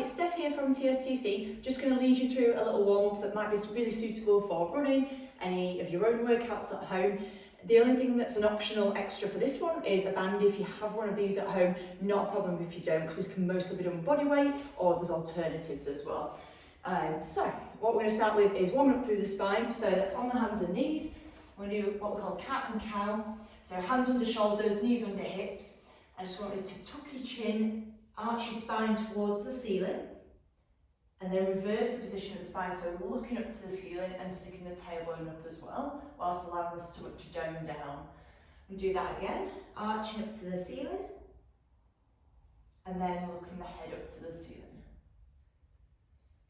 Hi, Steph here from TSTC. Just going to lead you through a little warm-up that might be really suitable for running, any of your own workouts at home. The only thing that's an optional extra for this one is a band if you have one of these at home. Not a problem if you don't, because this can mostly be done with body weight, or there's alternatives as well. So what we're going to start with is warming up through the spine. So that's on the hands and knees. We're going to do what we call cat and cow. So hands under shoulders, knees under hips. I just want you to tuck your chin, arch your spine towards the ceiling, and then reverse the position of the spine, so looking up to the ceiling and sticking the tailbone up as well, whilst allowing the stomach to dome down. And do that again, arching up to the ceiling, and then looking the head up to the ceiling.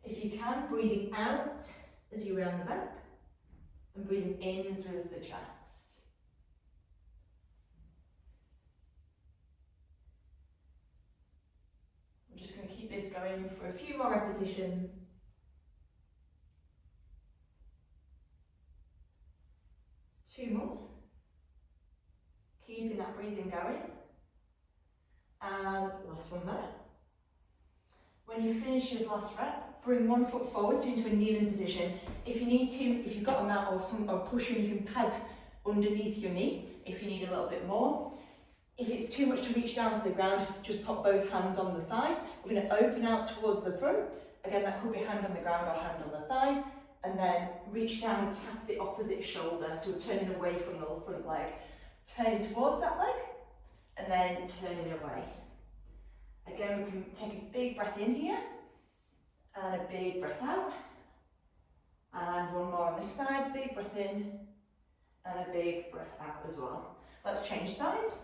If you can, breathing out as you round the back, and breathing in as we lift the chest. We're just going to keep this going for a few more repetitions. Two more. Keeping that breathing going. And last one there. When you finish your last rep, bring one foot forward into a kneeling position. If you need to, if you've got a mat or cushion, you can pad underneath your knee if you need a little bit more. If it's too much to reach down to the ground, just pop both hands on the thigh. We're going to open out towards the front. Again, that could be hand on the ground or hand on the thigh. And then reach down and tap the opposite shoulder. So we're turning away from the front leg. Turning towards that leg, and then turning away. Again, we can take a big breath in here, and a big breath out. And one more on this side, big breath in, and a big breath out as well. Let's change sides.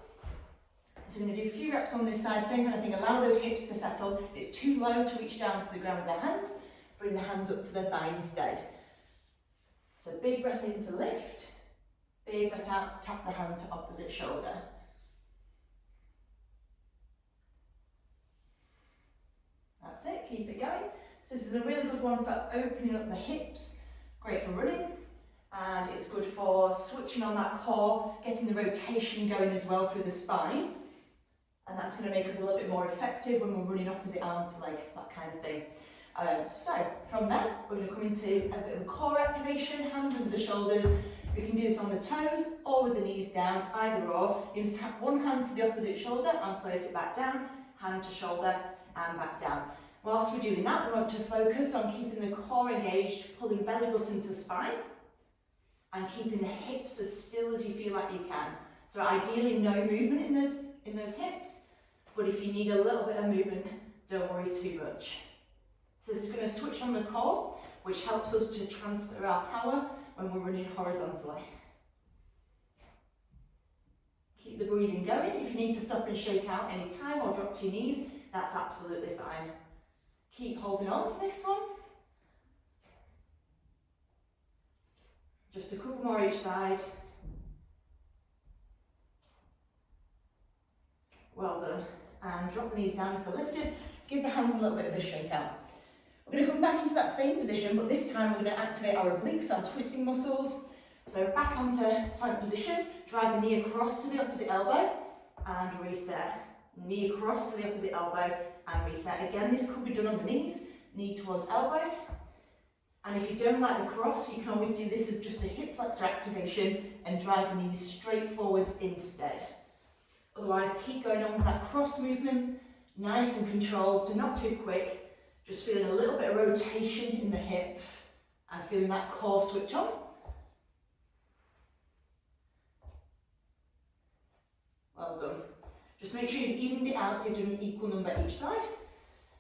So we're going to do a few reps on this side, same kind of thing, allow those hips to settle. If it's too low to reach down to the ground with the hands, bring the hands up to the thigh instead. So big breath in to lift, big breath out to tap the hand to opposite shoulder. That's it, keep it going. So this is a really good one for opening up the hips, great for running, and it's good for switching on that core, getting the rotation going as well through the spine. And that's going to make us a little bit more effective when we're running opposite arm to leg, that kind of thing. So from there, we're going to come into a bit of a core activation, hands under the shoulders. We can do this on the toes or with the knees down, either or. You're going to tap one hand to the opposite shoulder and place it back down, hand to shoulder and back down. Whilst we're doing that, we want to focus on keeping the core engaged, pulling belly button to spine, and keeping the hips as still as you feel like you can. So ideally no movement in those hips, but if you need a little bit of movement, don't worry too much. So this is going to switch on the core, which helps us to transfer our power when we're running horizontally. Keep the breathing going. If you need to stop and shake out any time or drop to your knees, that's absolutely fine. Keep holding on for this one. Just a couple more each side. Well done. And drop the knees down if they're lifted. Give the hands a little bit of a shake out. We're going to come back into that same position, but this time we're going to activate our obliques, our twisting muscles. So back onto plank position, drive the knee across to the opposite elbow and reset. Knee across to the opposite elbow and reset. Again, this could be done on the knees, knee towards elbow. And if you don't like the cross, you can always do this as just a hip flexor activation and drive the knees straight forwards instead. Otherwise, keep going on with that cross movement, nice and controlled, so not too quick. Just feeling a little bit of rotation in the hips and feeling that core switch on. Well done. Just make sure you've evened it out so you're doing an equal number each side.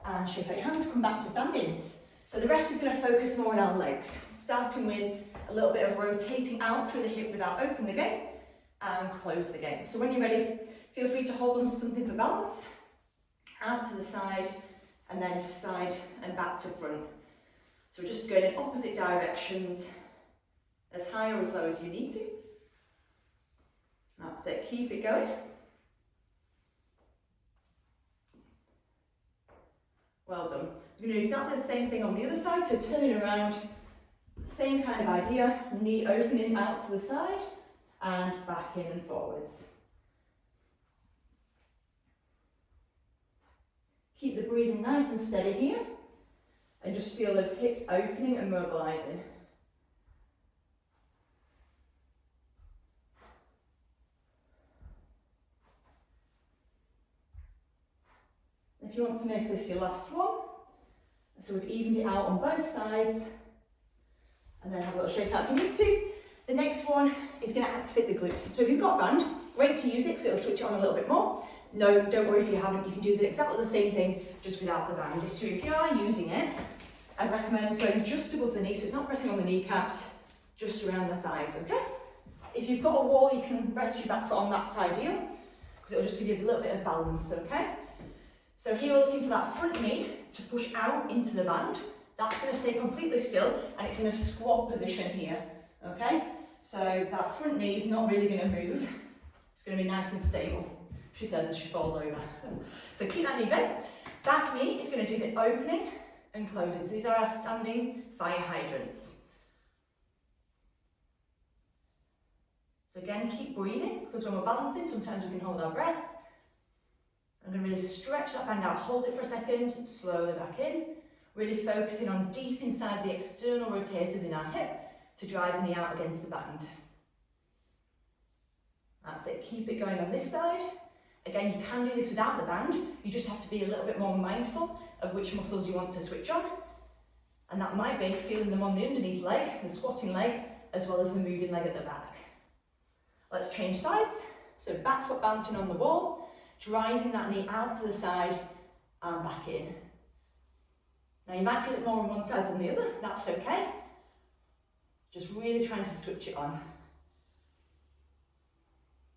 And shake out your hands, come back to standing. So the rest is going to focus more on our legs, starting with a little bit of rotating out through the hip without opening the gate and close the gate. So when you're ready, feel free to hold on to something for balance, out to the side, and then side and back to front. So we're just going in opposite directions, as high or as low as you need to. That's it, keep it going. Well done. We're going to do exactly the same thing on the other side, so turning around, same kind of idea, knee opening out to the side and back in and forwards. Keep the breathing nice and steady here, and just feel those hips opening and mobilising. If you want to make this your last one, so we've evened it out on both sides, and then have a little shake out if you need to. The next one is going to activate the glutes. So if you've got a band, great to use it because it'll switch it on a little bit more. No, don't worry if you haven't, you can do exactly the same thing just without the band. So if you are using it, I'd recommend going just above the knee, so it's not pressing on the kneecaps, just around the thighs, okay? If you've got a wall, you can rest your back foot on, that's ideal, because it'll just give you a little bit of balance, okay? So here we're looking for that front knee to push out into the band. That's going to stay completely still, and it's in a squat position here, okay? So that front knee is not really going to move. It's going to be nice and stable, she says as she falls over. So keep that knee bent. Back knee is going to do the opening and closing. So these are our standing fire hydrants. So again, keep breathing, because when we're balancing, sometimes we can hold our breath. I'm going to really stretch that band out, hold it for a second, slowly back in. Really focusing on deep inside the external rotators in our hip to drive the knee out against the band. That's it, keep it going on this side. Again, you can do this without the band, you just have to be a little bit more mindful of which muscles you want to switch on. And that might be feeling them on the underneath leg, the squatting leg, as well as the moving leg at the back. Let's change sides. So back foot bouncing on the wall, driving that knee out to the side and back in. Now you might feel it more on one side than the other, that's okay. Just really trying to switch it on.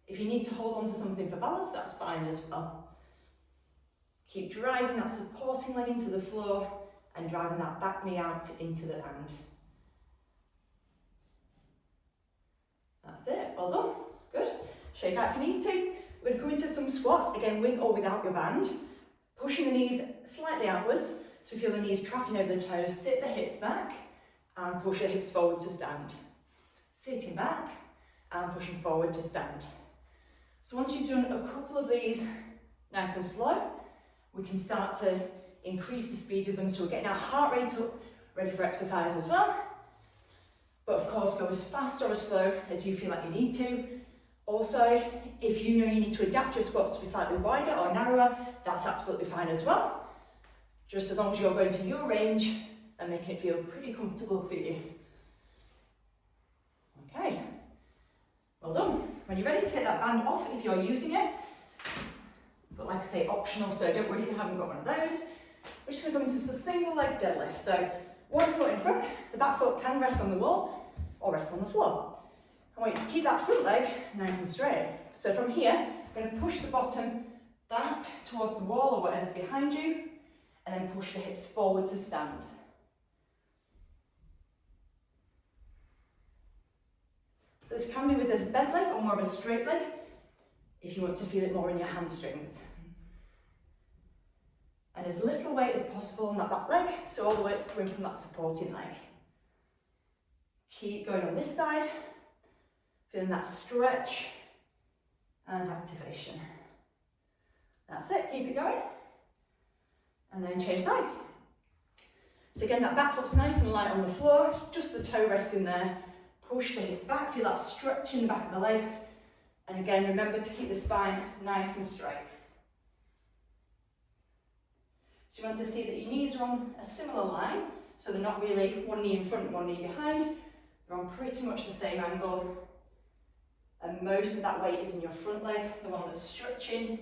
If you need to hold on to something for balance, that's fine as well. Keep driving that supporting leg into the floor and driving that back knee out into the band. That's it, well done, good. Shake out if you need to. We're going to come into some squats, again with or without your band. Pushing the knees slightly outwards, so feel the knees tracking over the toes, sit the hips back and push the hips forward to stand. Sitting back and pushing forward to stand. So once you've done a couple of these nice and slow, we can start to increase the speed of them, so we're getting our heart rate up, ready for exercise as well. But of course, go as fast or as slow as you feel like you need to. Also, if you know you need to adapt your squats to be slightly wider or narrower, that's absolutely fine as well. Just as long as you're going to your range and making it feel pretty comfortable for you. Okay, well done. When you're ready, take that band off if you're using it. But like I say, optional, so don't worry if you haven't got one of those. We're just going to go into a single leg deadlift. So one foot in front, the back foot can rest on the wall or rest on the floor. I want you to keep that front leg nice and straight. So from here, I'm going to push the bottom back towards the wall or whatever's behind you, and then push the hips forward to stand. So this can be with a bent leg or more of a straight leg, if you want to feel it more in your hamstrings. And as little weight as possible on that back leg, so all the weight's coming from that supporting leg. Keep going on this side, feeling that stretch and activation. That's it, keep it going. And then change sides. So again, that back foot's nice and light on the floor, just the toe resting there. Push the hips back, feel that stretch in the back of the legs. And again, remember to keep the spine nice and straight. So you want to see that your knees are on a similar line, so they're not really one knee in front and one knee behind. They're on pretty much the same angle. And most of that weight is in your front leg, the one that's stretching,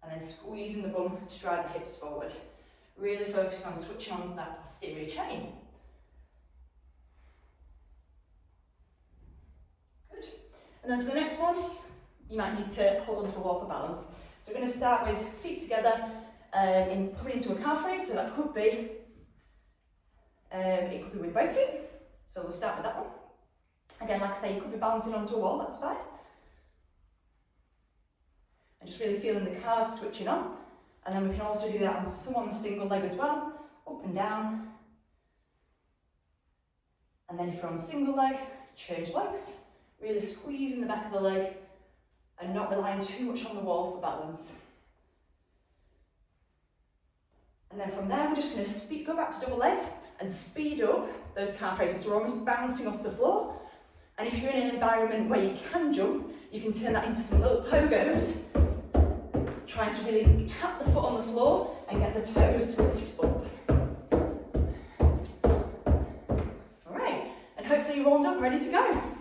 and then squeezing the bum to drive the hips forward. Really focus on switching on that posterior chain. Good. And then for the next one, you might need to hold onto a wall for balance. So we're going to start with feet together, coming into a calf raise. So that could be, it could be with both feet. So we'll start with that one. Again, like I say, you could be balancing onto a wall, that's fine. And just really feeling the calves switching on. And then we can also do that on the single leg as well, up and down. And then if you're on single leg, change legs, really squeezing the back of the leg and not relying too much on the wall for balance. And then from there, we're just going to go back to double legs and speed up those calf raises. So we're almost bouncing off the floor. And if you're in an environment where you can jump, you can turn that into some little pogos, trying to really tap the foot on the floor and get the toes to lift up. All right, and hopefully you're warmed up and ready to go.